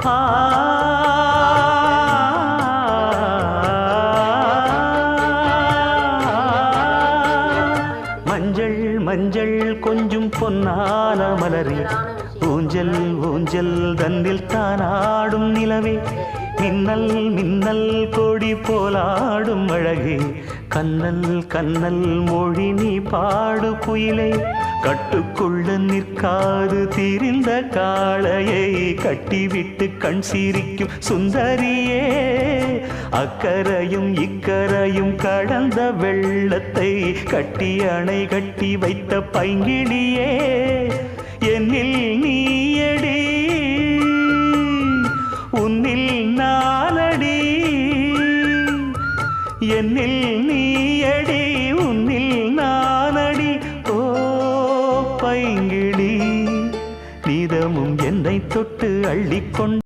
ஆ மஞ்சள் மஞ்சள் கொஞ்சம் பொன்னான மலரே, ஊஞ்சல் ஊஞ்சல் தன்னில் தானாடும் நிலவே, மின்னல் மின்னல் கொடி போலாடும் அழகே, கண்ணல் கண்ணல் மொழி நீ பாடு குயிலே, கட்டுக்குள்ள நிற்காது திரிந்த காளையை கட்டிவிட்டு கண் சிரிக்கும் சுந்தரியே, அக்கரையும் இக்கரையும் கடந்த வெள்ளத்தை கட்டி அணை கட்டி வைத்த பைங்கிளியே, என்னில் நீயடி உன்னில் நானடி, என்னில் நீயடி உன்னில் நானடி, ஓ பைங்கிளி நீதமும் என்னை தொட்டு அள்ளிக்கொண்டு